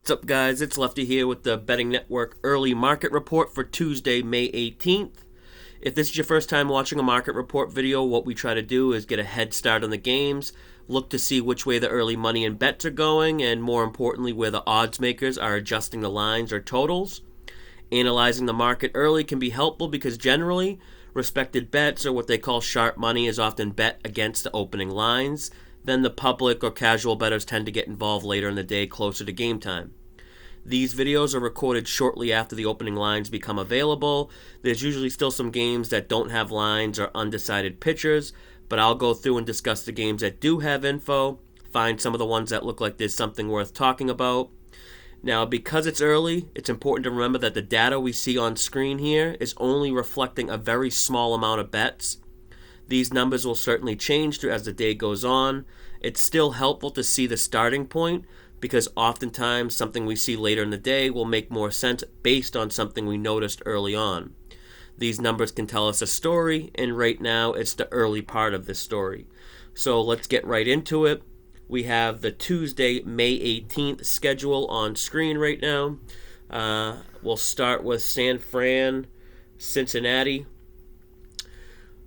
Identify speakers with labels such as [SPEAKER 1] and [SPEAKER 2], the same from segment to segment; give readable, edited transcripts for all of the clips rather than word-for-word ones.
[SPEAKER 1] What's up, guys? It's Lefty here with the Betting Network Early Market Report for Tuesday, May 18th. If this is your first time watching a market report video, what we try to do is get a head start on the games, look to see which way the early money and bets are going, and more importantly, where the odds makers are adjusting the lines or totals. Analyzing the market early can be helpful because generally, respected bets, or what they call sharp money, is often bet against the opening lines. Then the public or casual bettors tend to get involved later in the day closer to game time. These videos are recorded shortly after the opening lines become available. There's usually still some games that don't have lines or undecided pitchers, but I'll go through and discuss the games that do have info, find some of the ones that look like there's something worth talking about. Now, because it's early, it's important to remember that the data we see on screen here is only reflecting a very small amount of bets. These numbers will certainly change as the day goes on. It's still helpful to see the starting point because oftentimes something we see later in the day will make more sense based on something we noticed early on. These numbers can tell us a story, and right now it's the early part of this story. So let's get right into it. We have the Tuesday, May 18th schedule on screen right now. We'll start with San Fran, Cincinnati.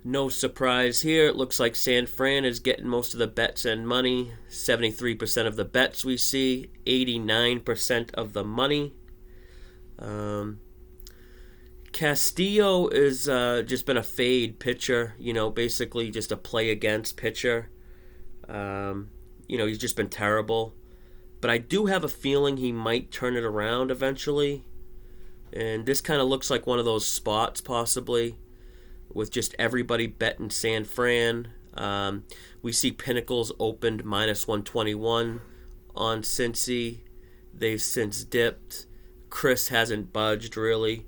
[SPEAKER 1] No surprise here. It looks like San Fran is getting most of the bets and money. 73% of the bets we see, 89% of the money. Castillo is just been a fade pitcher, basically just a play against pitcher. He's just been terrible. But I do have a feeling he might turn it around eventually. And this kind of looks like one of those spots possibly, with just everybody betting San Fran. We see Pinnacles opened minus 121 on Cincy. They've since dipped. Chris hasn't budged really.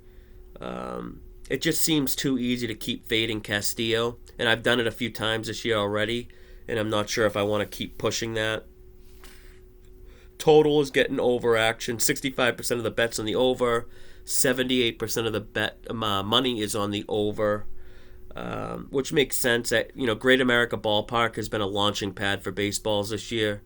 [SPEAKER 1] It just seems too easy to keep fading Castillo, and I've done it a few times this year already, and I'm not sure if I want to keep pushing that. Total is getting over action. 65% of the bets on the over. 78% of the bet money is on the over. Which makes sense. That Great America Ballpark has been a launching pad for baseballs this year,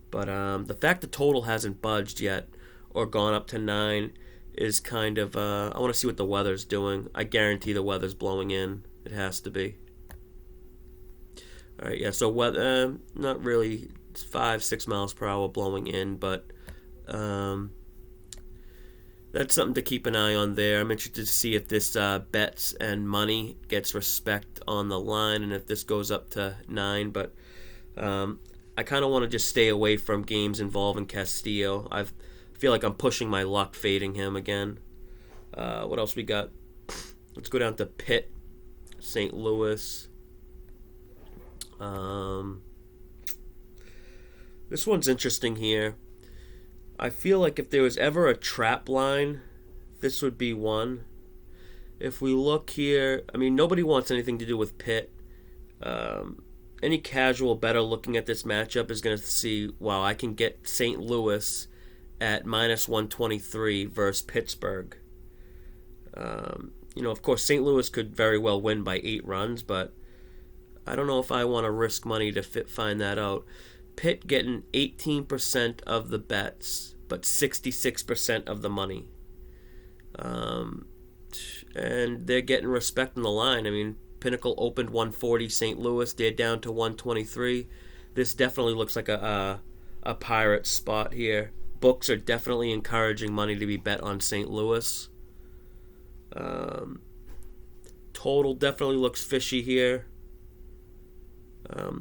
[SPEAKER 1] but the fact the total hasn't budged yet or gone up to 9 is kind of. I want to see what the weather's doing. I guarantee the weather's blowing in. It has to be. All right, yeah. So weather, not really. It's 5-6 miles per hour blowing in, but that's something to keep an eye on there. I'm interested to see if this bets and money gets respect on the line and if this goes up to 9. But I kind of want to just stay away from games involving Castillo. I feel like I'm pushing my luck fading him again. What else we got? Let's go down to Pitt, St. Louis. This one's interesting here. I feel like if there was ever a trap line, this would be one. If we look here, nobody wants anything to do with Pitt. Any casual bettor looking at this matchup is going to see, wow, I can get St. Louis at minus 123 versus Pittsburgh. Of course, St. Louis could very well win by 8 runs, but I don't know if I want to risk money to find that out. Pitt getting 18% of the bets, but 66% of the money. And they're getting respect on the line. Pinnacle opened 140, St. Louis, they're down to 123. This definitely looks like a pirate spot here. Books are definitely encouraging money to be bet on St. Louis. Total definitely looks fishy here.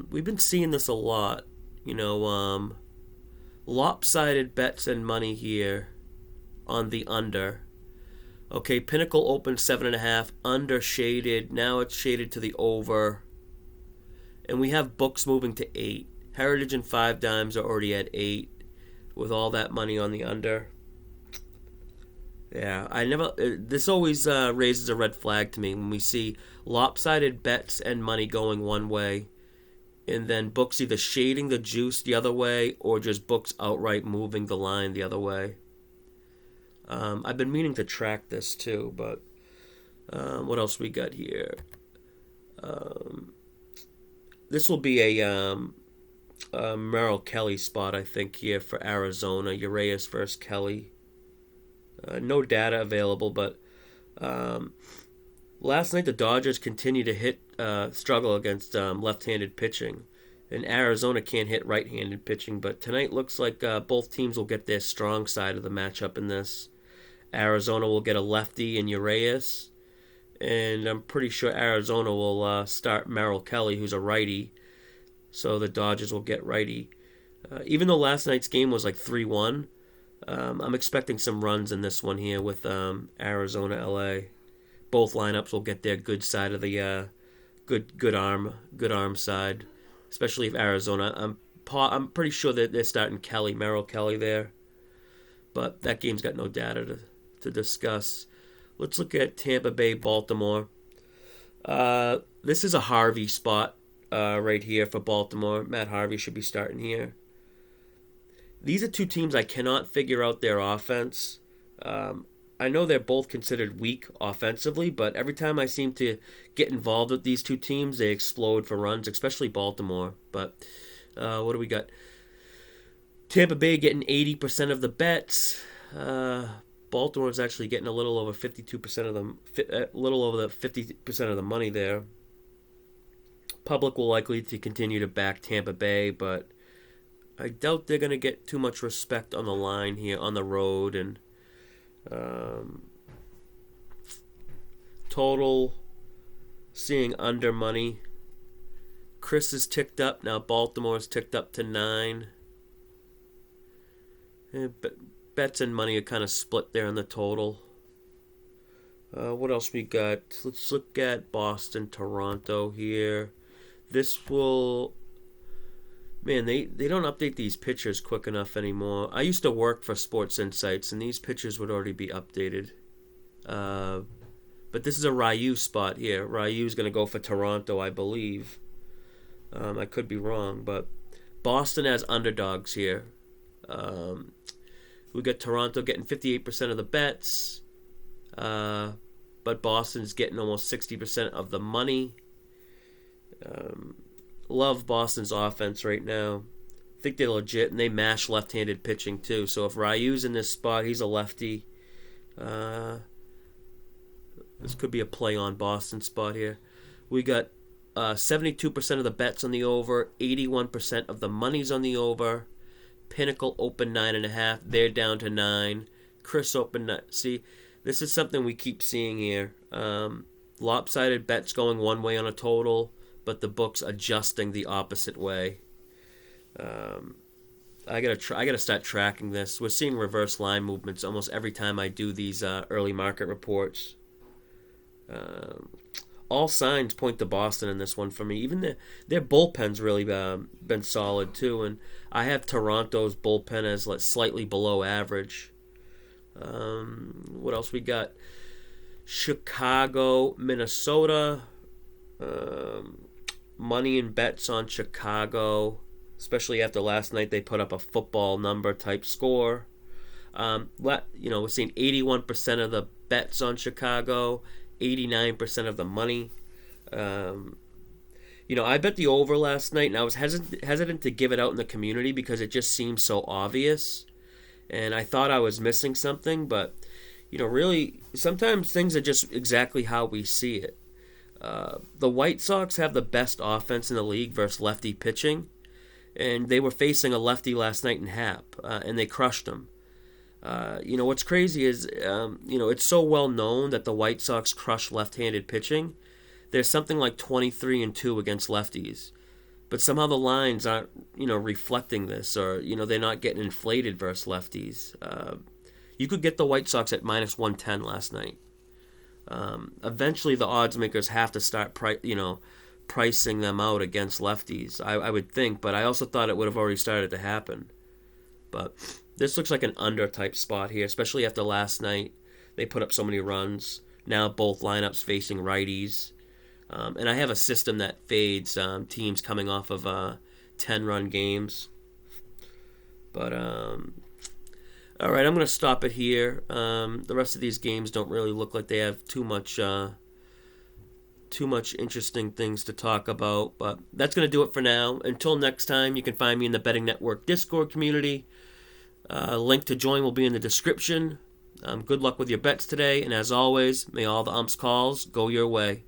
[SPEAKER 1] We've been seeing this a lot. Lopsided bets and money here on the under. Okay, Pinnacle opened 7.5, under shaded. Now it's shaded to the over. And we have books moving to 8. Heritage and 5 Dimes are already at 8 with all that money on the under. Yeah, this always raises a red flag to me when we see lopsided bets and money going one way, and then books either shading the juice the other way or just books outright moving the line the other way. I've been meaning to track this too, but what else we got here? This will be a Merrill Kelly spot, I think, here for Arizona. Urias versus Kelly. No data available, but last night the Dodgers continue to struggle against left-handed pitching. And Arizona can't hit right-handed pitching, but tonight looks like both teams will get their strong side of the matchup in this. Arizona will get a lefty in Urias, and I'm pretty sure Arizona will start Merrill Kelly, who's a righty, so the Dodgers will get righty. Even though last night's game was like 3-1, I'm expecting some runs in this one here with Arizona LA. Both lineups will get their good side of the good arm side, especially if Arizona. I'm pretty sure that they're starting Merrill Kelly there, but that game's got no data to discuss. Let's look at Tampa Bay, Baltimore. This is a Harvey spot right here for Baltimore. Matt Harvey should be starting here. These are two teams I cannot figure out their offense. I know they're both considered weak offensively, but every time I seem to get involved with these two teams, they explode for runs, especially Baltimore. But what do we got? Tampa Bay getting 80% of the bets. Baltimore's actually getting a little over 52% of them, a little over the 50% of the money there. Public will likely to continue to back Tampa Bay, but I doubt they're going to get too much respect on the line here on the road. And total seeing under money. Chris is ticked up now. Baltimore's ticked up to 9. Bets and money are kind of split there in the total. What else we got? Let's look at Boston, Toronto here. This will... Man, they don't update these pictures quick enough anymore. I used to work for Sports Insights, and these pictures would already be updated. But this is a Ryu spot here. Ryu's going to go for Toronto, I believe. I could be wrong, but Boston has underdogs here. We got Toronto getting 58% of the bets, but Boston's getting almost 60% of the money. Love Boston's offense right now. I think they're legit, and they mash left-handed pitching too. So if Ryu's in this spot, he's a lefty. This could be a play on Boston spot here. We got 72% of the bets on the over, 81% of the money's on the over. Pinnacle open 9.5. They're down to 9. Chris open 9. See, this is something we keep seeing here. Lopsided bets going one way on a total, but the book's adjusting the opposite way. I gotta start tracking this. We're seeing reverse line movements almost every time I do these early market reports. All signs point to Boston in this one for me. Even their bullpen's really been solid too, and I have Toronto's bullpen as slightly below average. What else we got? Chicago, Minnesota. Money and bets on Chicago, especially after last night they put up a football number type score. We're seeing 81% of the bets on Chicago, 89% of the money. I bet the over last night, and I was hesitant to give it out in the community because it just seems so obvious. And I thought I was missing something, but, really, sometimes things are just exactly how we see it. The White Sox have the best offense in the league versus lefty pitching, and they were facing a lefty last night in Happ, and they crushed him. What's crazy is, it's so well known that the White Sox crush left-handed pitching. There's something like 23-2 against lefties, but somehow the lines aren't, reflecting this, or they're not getting inflated versus lefties. You could get the White Sox at -110 last night. Eventually, the odds makers have to start, pricing them out against lefties. I would think, but I also thought it would have already started to happen. But this looks like an under type spot here, especially after last night. They put up so many runs. Now both lineups facing righties. And I have a system that fades teams coming off of 10-run games. But, all right, I'm going to stop it here. The rest of these games don't really look like they have too much too much interesting things to talk about. But that's going to do it for now. Until next time, you can find me in the Betting Network Discord community. Link to join will be in the description. Good luck with your bets today, and as always, may all the umps calls go your way.